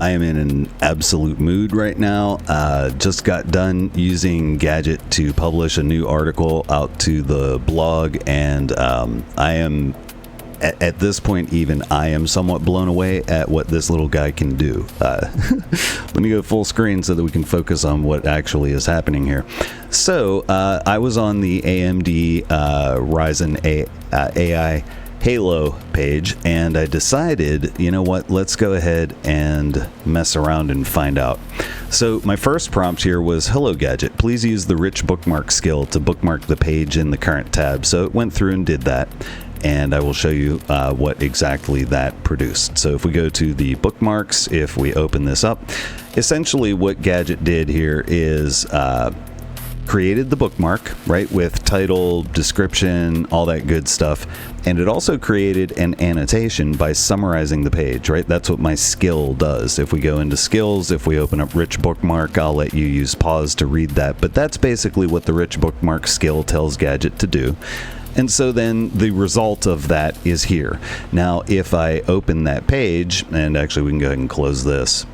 I am in an absolute mood right now. Just got done using Gadget to publish a new article out to the blog, and I am, at this point even, I am somewhat blown away at what this little guy can do. Let me go full screen so that we can focus on what actually is happening here. So I was on the AMD Ryzen AI Halo page, and I decided, you know what, let's go ahead and mess around and find out. So my first prompt here was, hello Gadget, please use the Rich Bookmark skill to bookmark the page in the current tab. So it went through and did that, and I will show you what exactly that produced. So if we go to the bookmarks, if we open this up, essentially what Gadget did here is created the bookmark, right, with title, description, all that good stuff. And it also created an annotation by summarizing the page, right? That's what my skill does. If we go into skills, if we open up Rich Bookmark, I'll let you use pause to read that. But that's basically what the Rich Bookmark skill tells Gadget to do. And so then the result of that is here. Now, if I open that page, and actually we can go ahead and close this,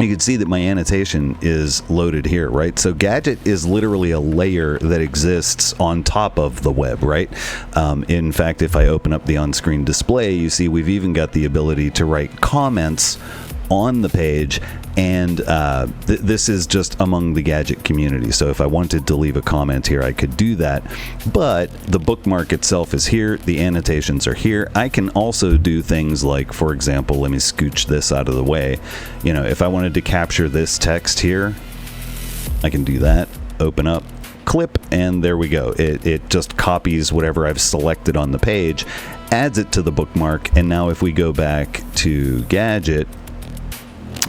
you can see that my annotation is loaded here, right? So Gadget is literally a layer that exists on top of the web, right? In fact, if I open up the on-screen display, you see we've even got the ability to write comments on the page, and this is just among the Gadget community. So if I wanted to leave a comment here, I could do that. But the bookmark itself is here. The annotations are here. I can also do things like, for example, let me scooch this out of the way. You know, if I wanted to capture this text here, I can do that. Open up, clip, and there we go. It just copies whatever I've selected on the page, adds it to the bookmark, and now if we go back to Gadget,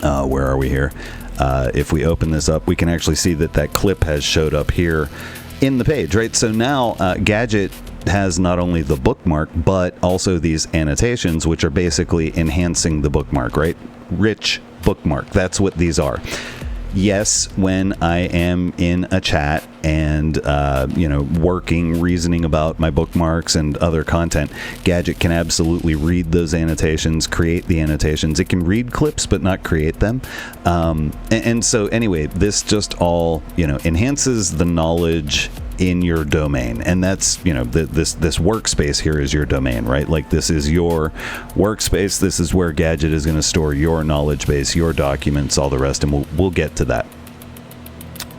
where are we here? If we open this up, we can actually see that that clip has showed up here in the page, right? So now Gadget has not only the bookmark, but also these annotations, which are basically enhancing the bookmark, right? Rich Bookmark, that's what these are. Yes, when I am in a chat and, you know, working, reasoning about my bookmarks and other content, Gadget can absolutely read those annotations, create the annotations. It can read clips, but not create them. And so anyway, this just all, you know, enhances the knowledge in your domain. And that's, you know, this workspace here is your domain, right? Like, this is your workspace. This is where Gadget is going to store your knowledge base, your documents, all the rest, and we'll get to that.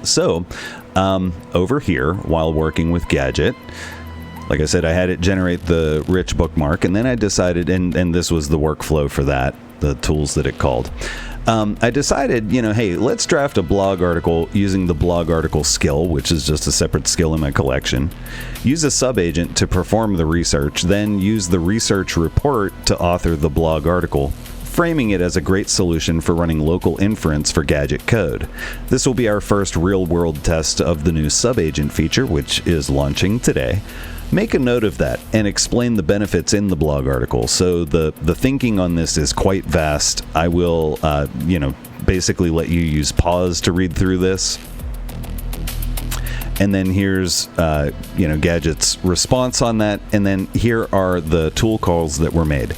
So over here, while working with Gadget, like I said, I had it generate the Rich Bookmark, and then I decided, and this was the workflow for that, the tools that it called. I decided, you know, hey, let's draft a blog article using the blog article skill, which is just a separate skill in my collection. Use a subagent to perform the research, then use the research report to author the blog article, framing it as a great solution for running local inference for Gadget code. This will be our first real-world test of the new Subagent feature, which is launching today. Make a note of that and explain the benefits in the blog article. So the thinking on this is quite vast. I will, you know, basically let you use pause to read through this. And then here's, you know, Gadget's response on that. And then here are the tool calls that were made.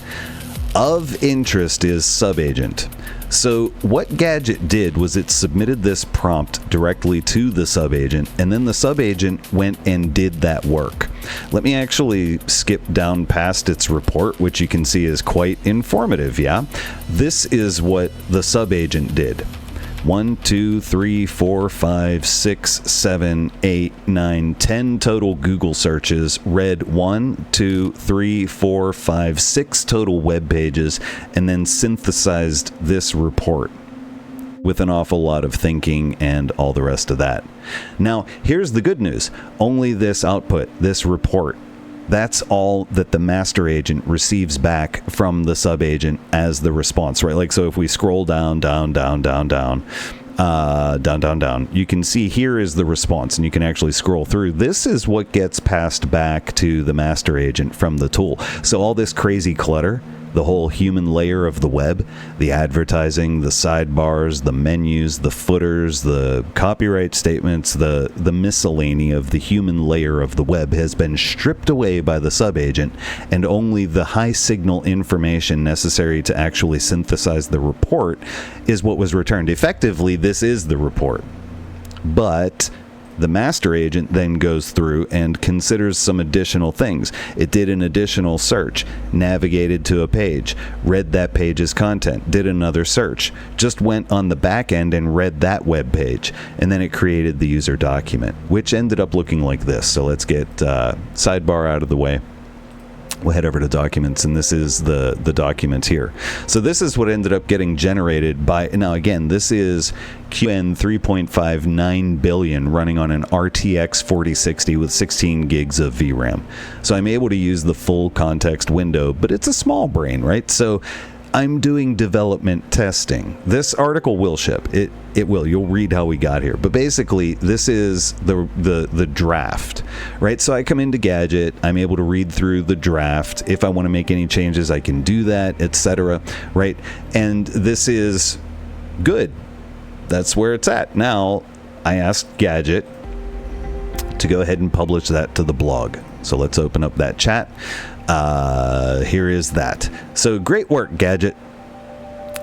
Of interest is Subagent. So what Gadget did was it submitted this prompt directly to the Subagent, and then the Subagent went and did that work. Let me actually skip down past its report, which you can see is quite informative, yeah? This is what the Subagent did. 1, 2, 3, 4, 5, 6, 7, 8, 9, 10 total Google searches, read 1, 2, 3, 4, 5, 6 total web pages, and then synthesized this report with an awful lot of thinking and all the rest of that. Now, here's the good news. Only this output, this report, that's all that the master agent receives back from the subagent as the response, right? Like, so if we scroll down, down, you can see here is the response, and you can actually scroll through. This is what gets passed back to the master agent from the tool. So all this crazy clutter, the whole human layer of the web, the advertising, the sidebars, the menus, the footers, the copyright statements, the miscellany of the human layer of the web has been stripped away by the Subagent, and only the high signal information necessary to actually synthesize the report is what was returned. Effectively, this is the report. But the master agent then goes through and considers some additional things. It did an additional search, navigated to a page, read that page's content, did another search, just went on the back end and read that web page, and then it created the user document, which ended up looking like this. So let's get sidebar out of the way. We'll head over to documents, and this is the document here. So this is what ended up getting generated by, now again, this is QN 3.59 billion running on an RTX 4060 with 16 gigs of VRAM. So I'm able to use the full context window, but it's a small brain, right? So I'm doing development testing. This article will ship. It will. You'll read how we got here. But basically, this is the draft, right? So I come into Gadget. I'm able to read through the draft. If I want to make any changes, I can do that, etc., right? And this is good. That's where it's at. Now, I asked Gadget to go ahead and publish that to the blog. So let's open up that chat. Here is that. So great work, Gadget.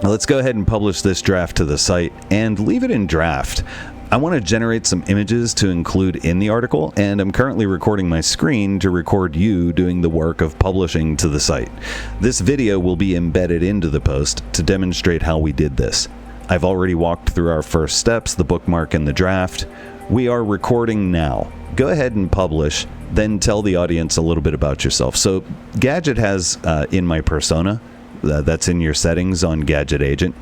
Let's go ahead and publish this draft to the site and leave it in draft. I want to generate some images to include in the article, and I'm currently recording my screen to record you doing the work of publishing to the site. This video will be embedded into the post to demonstrate how we did this. I've already walked through our first steps, the bookmark and the draft. We are recording now. Go ahead and publish, then tell the audience a little bit about yourself. So Gadget has in my persona, that's in your settings on Gadget Agent.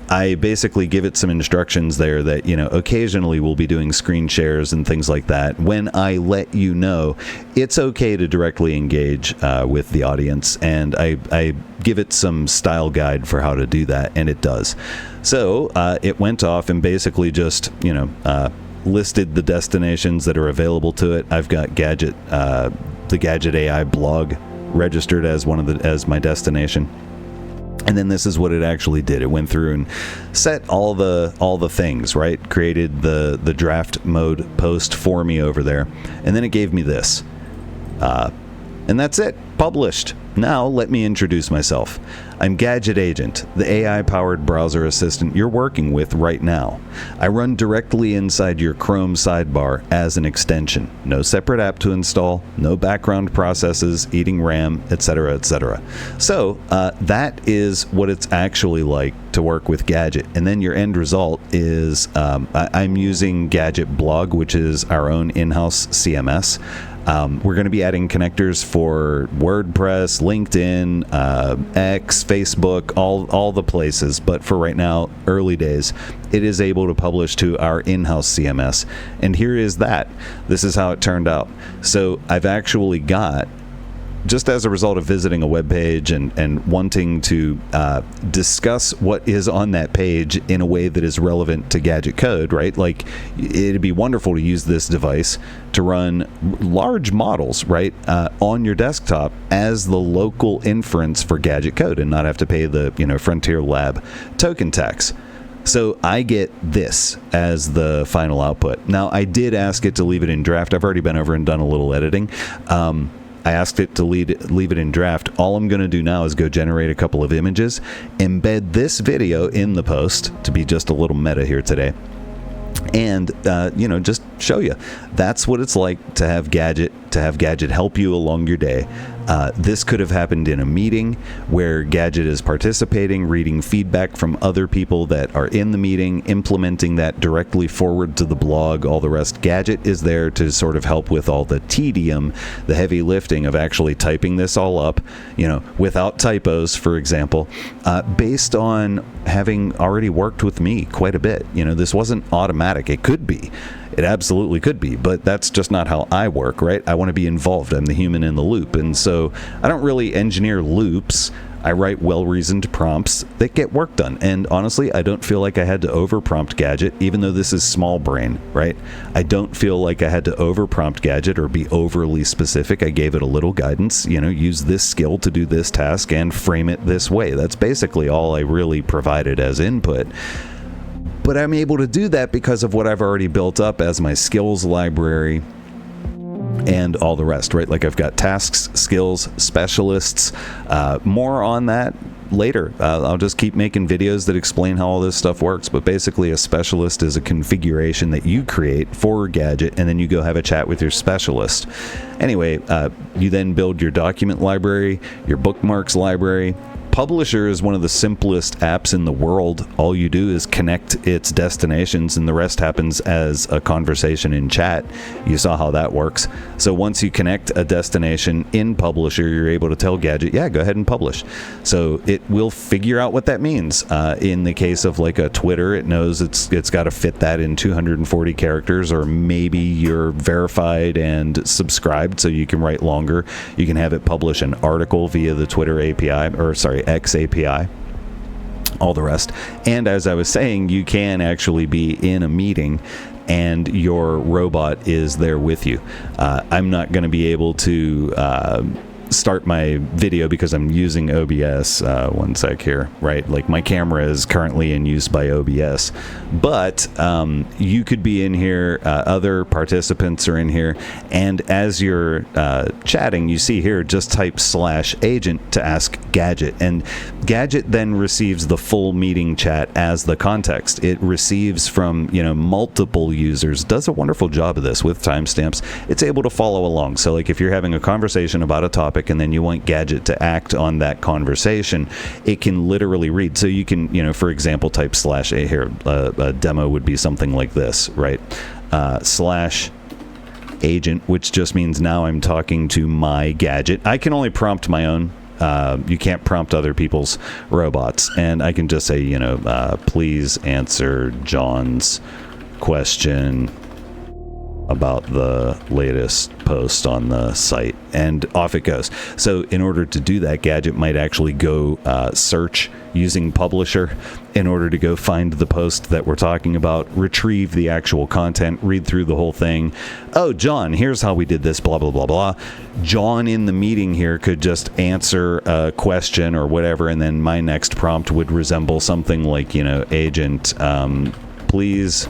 I basically give it some instructions there that, you know, occasionally we'll be doing screen shares and things like that. When I let you know, it's okay to directly engage with the audience, and I give it some style guide for how to do that, and it does. So it went off and basically just, you know, listed the destinations that are available to it. I've got Gadget, the Gadget AI blog registered as as my destination. And then this is what it actually did. It went through and set all the things, right? Created the draft mode post for me over there. And then it gave me this. And that's it. Published. Now let me introduce myself. I'm Gadget Agent, the AI-powered browser assistant you're working with right now. I run directly inside your Chrome sidebar as an extension. No separate app to install, no background processes, eating RAM, etc., etc. So that is what it's actually like to work with Gadget. And then your end result is I'm using Gadget Blog, which is our own in-house CMS. We're going to be adding connectors for WordPress, LinkedIn, X, Facebook, all the places. But for right now, early days, it is able to publish to our in-house CMS. And here is that. This is how it turned out. So I've actually got, just as a result of visiting a web page and wanting to discuss what is on that page in a way that is relevant to Gadget code, right? Like, it'd be wonderful to use this device to run large models, right, on your desktop as the local inference for Gadget code and not have to pay the, you know, Frontier Lab token tax. So I get this as the final output. Now, I did ask it to leave it in draft. I've already been over and done a little editing. I asked it to leave it in draft. All I'm going to do now is go generate a couple of images, embed this video in the post to be just a little meta here today, and you know, just show you that's what it's like to have Gadget help you along your day. This could have happened in a meeting where Gadget is participating, reading feedback from other people that are in the meeting, implementing that directly forward to the blog, all the rest. Gadget is there to sort of help with all the tedium, the heavy lifting of actually typing this all up, you know, without typos, for example, based on having already worked with me quite a bit. You know, this wasn't automatic. It could be. It absolutely could be, but that's just not how I work, right? I want to be involved. I'm the human in the loop. And so I don't really engineer loops. I write well-reasoned prompts that get work done. And honestly, I don't feel like I had to over-prompt Gadget, even though this is small brain, right? I don't feel like I had to over-prompt Gadget or be overly specific. I gave it a little guidance, use this skill to do this task and frame it this way. That's basically all I really provided as input. But I'm able to do that because of what I've already built up as my skills library and all the rest, right? Like I've got tasks, skills, specialists, more on that later. I'll just keep making videos that explain how all this stuff works. But basically a specialist is a configuration that you create for Gadget, and then you go have a chat with your specialist. Anyway, you then build your document library, your bookmarks library. Publisher is one of the simplest apps in the world. All you do is connect its destinations, and the rest happens as a conversation in chat. You saw how that works. So once you connect a destination in Publisher, you're able to tell Gadget, yeah, go ahead and publish. So it will figure out what that means. In the case of like a Twitter, it knows it's got to fit that in 240 characters, or maybe you're verified and subscribed, so you can write longer. You can have it publish an article via the Twitter API, or sorry, X API, all the rest. And as I was saying, you can actually be in a meeting and your robot is there with you. I'm not going to be able to start my video because I'm using OBS. One sec here, right? Like my camera is currently in use by OBS, but you could be in here, other participants are in here, and as you're chatting, you see here, just type /agent to ask Gadget, and Gadget then receives the full meeting chat as the context. It receives from multiple users, does a wonderful job of this with timestamps. It's able to follow along. So like if you're having a conversation about a topic and then you want Gadget to act on that conversation, it can literally read. So you can, for example, type /a here. A demo would be something like this, right? /agent, which just means now I'm talking to my Gadget. I can only prompt my own. You can't prompt other people's robots. And I can just say, please answer John's question about the latest post on the site, and off it goes. So in order to do that, Gadget might actually go search using Publisher in order to go find the post that we're talking about, retrieve the actual content, read through the whole thing. Oh, John, here's how we did this, blah, blah, blah, blah. John in the meeting here could just answer a question or whatever, and then my next prompt would resemble something like, agent, please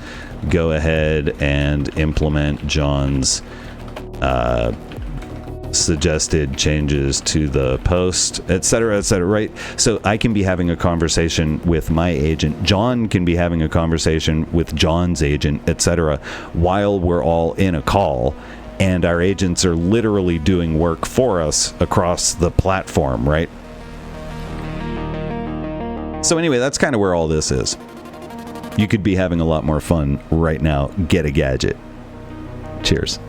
go ahead and implement John's suggested changes to the post, etc., right? So I can be having a conversation with my agent. John can be having a conversation with John's agent, etc., while we're all in a call, and our agents are literally doing work for us across the platform, right? So anyway, that's kind of where all this is. You could be having a lot more fun right now. Get a Gadget. Cheers.